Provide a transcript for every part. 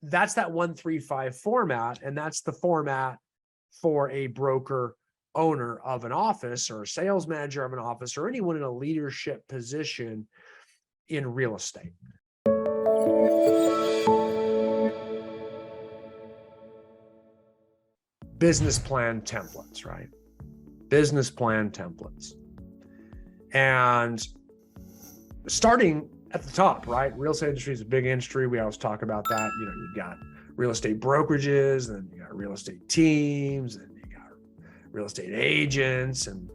that's that 1-3-5 format. And that's the format for a broker owner of an office or a sales manager of an office or anyone in a leadership position in real estate. Business plan templates, right? Business plan templates. And starting at the top, right? Real estate industry is a big industry. We always talk about that. You know, you've got real estate brokerages, and you got real estate teams, and you got real estate agents. And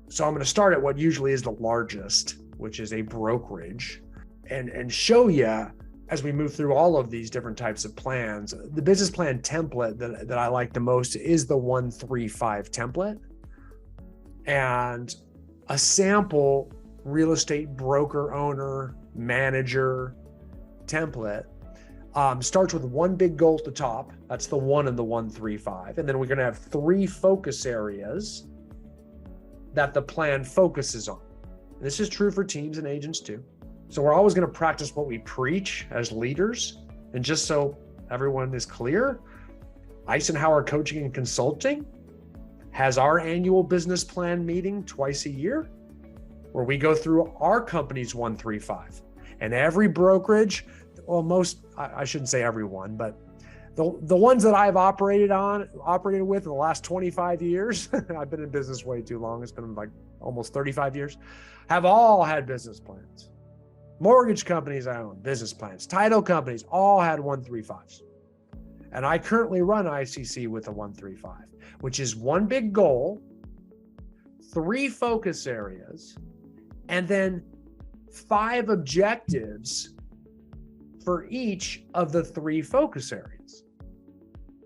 so I'm going to start at what usually is the largest, which is a brokerage, and show you as we move through all of these different types of plans. The business plan template that I like the most is the 1-3-5 template. And a sample real estate broker owner manager template starts with one big goal at the top. That's the 1 in the 1-3-5. And then we're going to have 3 focus areas that the plan focuses on. And this is true for teams and agents too. So we're always going to practice what we preach as leaders. And just so everyone is clear, Icenhower Coaching and Consulting has our annual business plan meeting twice a year, where we go through our company's 1-3-5. And every brokerage, well, I shouldn't say everyone, but the ones that I've operated with in the last 25 years, I've been in business way too long. It's been like almost 35 years, have all had business plans. Mortgage companies I own, business plans. Title companies all had 1-3-5s. And I currently run ICC with a 1-3-5, which is one big goal, 3 focus areas, and then 5 objectives for each of the 3 focus areas.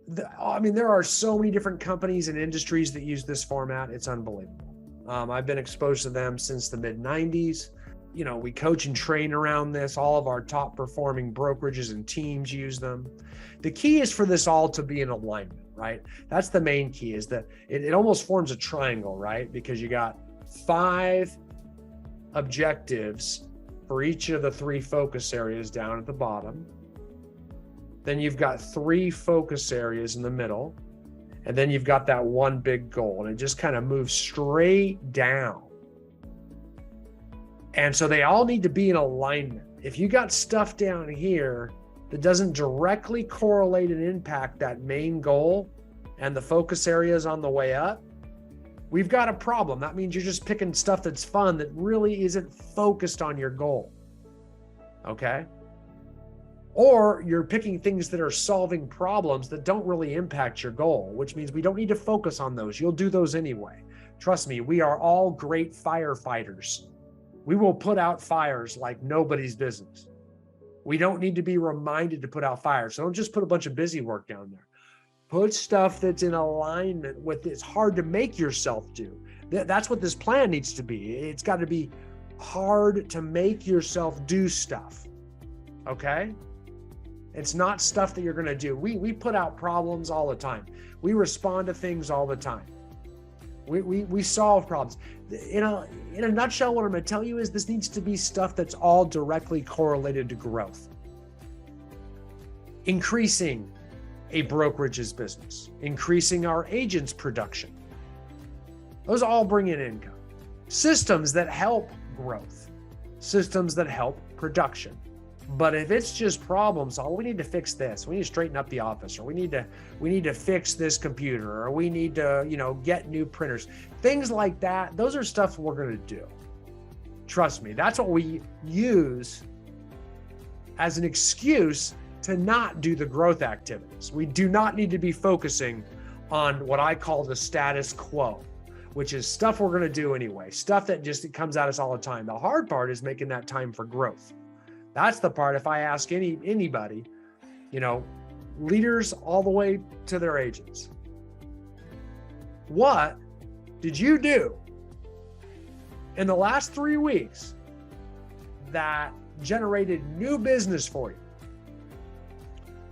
There are so many different companies and industries that use this format. It's unbelievable. I've been exposed to them since the mid-90s. You know, we coach and train around this. All of our top performing brokerages and teams use them. The key is for this all to be in alignment, right? That's the main key, is that it almost forms a triangle, right? Because you got 5 objectives for each of the 3 focus areas down at the bottom. Then you've got 3 focus areas in the middle. And then you've got that one big goal, and it just kind of moves straight down. And so they all need to be in alignment. If you got stuff down here that doesn't directly correlate and impact that main goal and the focus areas on the way up, we've got a problem. That means you're just picking stuff that's fun that really isn't focused on your goal. Okay? Or you're picking things that are solving problems that don't really impact your goal, which means we don't need to focus on those. You'll do those anyway. Trust me, we are all great firefighters. We will put out fires like nobody's business. We don't need to be reminded to put out fires. So don't just put a bunch of busy work down there. Put stuff that's in alignment with it's hard to make yourself do. That's what this plan needs to be. It's got to be hard to make yourself do stuff. Okay? It's not stuff that you're going to do. We put out problems all the time. We respond to things all the time. We solve problems. In a nutshell, what I'm going to tell you is this needs to be stuff that's all directly correlated to growth. Increasing a brokerage's business, increasing our agents' production. Those all bring in income. Systems that help growth, systems that help production. But if it's just problems, we need to fix this. We need to straighten up the office, or we need to fix this computer, or we need to, get new printers. Things like that. Those are stuff we're going to do. Trust me, that's what we use as an excuse to not do the growth activities. We do not need to be focusing on what I call the status quo, which is stuff we're going to do anyway, stuff that just comes at us all the time. The hard part is making that time for growth. That's the part, if I ask anybody, leaders all the way to their agents, what did you do in the last 3 weeks that generated new business for you?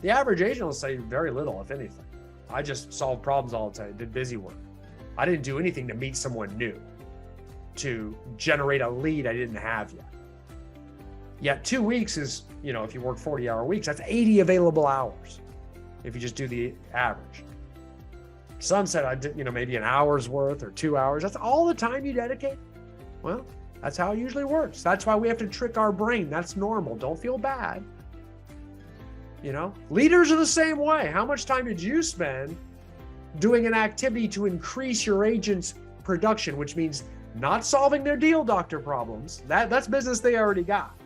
The average agent will say very little, if anything. I just solved problems all the time, did busy work. I didn't do anything to meet someone new, to generate a lead I didn't have yet. Yet 2 weeks is, if you work 40-hour weeks, that's 80 available hours if you just do the average. Some said I did, maybe an hour's worth or 2 hours. That's all the time you dedicate? Well, that's how it usually works. That's why we have to trick our brain. That's normal. Don't feel bad. Leaders are the same way. How much time did you spend doing an activity to increase your agent's production, which means not solving their deal doctor problems? That's business they already got.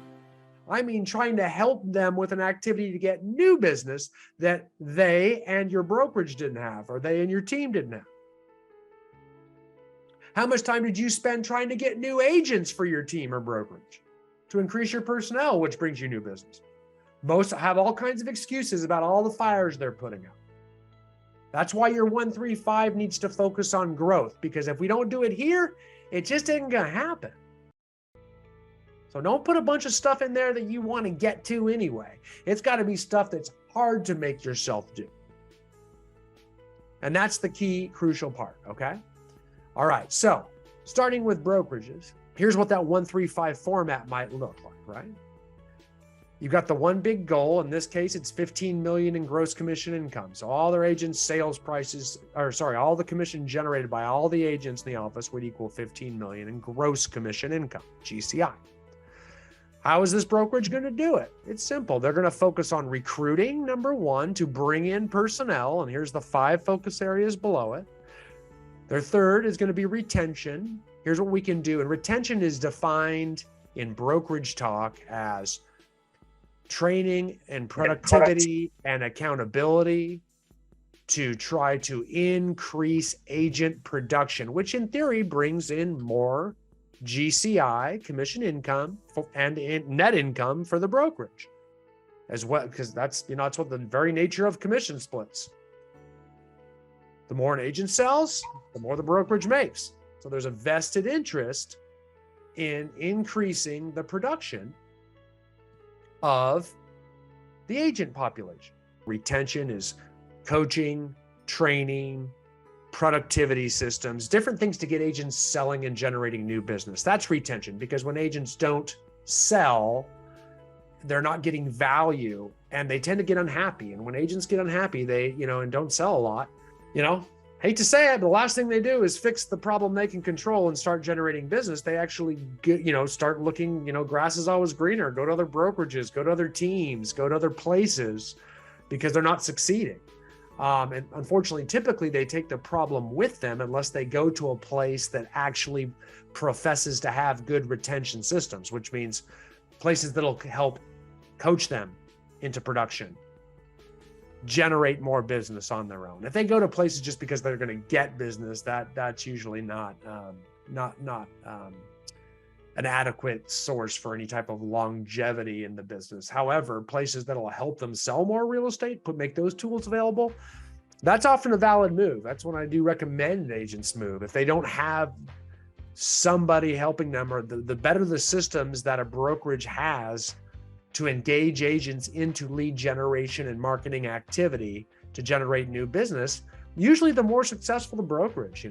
I mean, trying to help them with an activity to get new business that they and your brokerage didn't have, or they and your team didn't have. How much time did you spend trying to get new agents for your team or brokerage to increase your personnel, which brings you new business? Most have all kinds of excuses about all the fires they're putting out. That's why your 135 needs to focus on growth, because if we don't do it here, it just isn't going to happen. So don't put a bunch of stuff in there that you want to get to anyway. It's got to be stuff that's hard to make yourself do. And that's the key, crucial part, okay? All right, so starting with brokerages, here's what that 135 format might look like, right? You've got the one big goal. In this case, it's 15 million in gross commission income. So all their agents' sales prices, all the commission generated by all the agents in the office would equal 15 million in gross commission income, GCI. How is this brokerage going to do it? It's simple. They're going to focus on recruiting, number one, to bring in personnel. And here's the 5 focus areas below it. Their third is going to be retention. Here's what we can do. And retention is defined in brokerage talk as training and productivity and accountability to try to increase agent production, which in theory brings in more GCI, commission income, and net income for the brokerage as well, because that's what the very nature of commission splits. The more an agent sells, the more the brokerage makes. So there's a vested interest in increasing the production of the agent population. Retention is coaching, training, productivity systems, different things to get agents selling and generating new business. That's retention, because when agents don't sell, they're not getting value and they tend to get unhappy. And when agents get unhappy, they, and don't sell a lot, hate to say it, but the last thing they do is fix the problem they can control and start generating business. They actually get, start looking, grass is always greener, go to other brokerages, go to other teams, go to other places because they're not succeeding. And unfortunately, typically they take the problem with them unless they go to a place that actually professes to have good retention systems, which means places that'll help coach them into production, generate more business on their own. If they go to places just because they're going to get business, that's usually not an adequate source for any type of longevity in the business. However, places that'll help them sell more real estate, make those tools available, that's often a valid move. That's when I do recommend agents move. If they don't have somebody helping them, or the better the systems that a brokerage has to engage agents into lead generation and marketing activity to generate new business, usually the more successful the brokerage,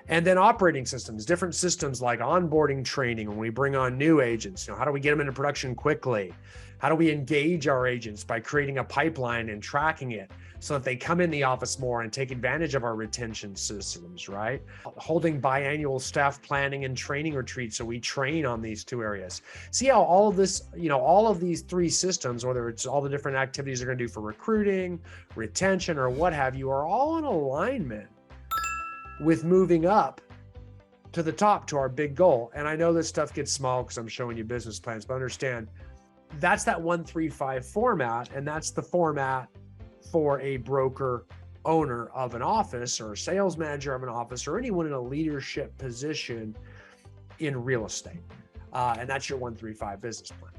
And then operating systems, different systems like onboarding training when we bring on new agents. How do we get them into production quickly? How do we engage our agents by creating a pipeline and tracking it so that they come in the office more and take advantage of our retention systems, right? Holding biannual staff planning and training retreats so we train on these 2 areas. See how all of this, all of these 3 systems, whether it's all the different activities they're going to do for recruiting, retention, or what have you, are all in alignment with moving up to the top to our big goal. And I know this stuff gets small because I'm showing you business plans, but understand that's that 135 format, and that's the format for a broker owner of an office or a sales manager of an office or anyone in a leadership position in real estate. And that's your 135 business plan.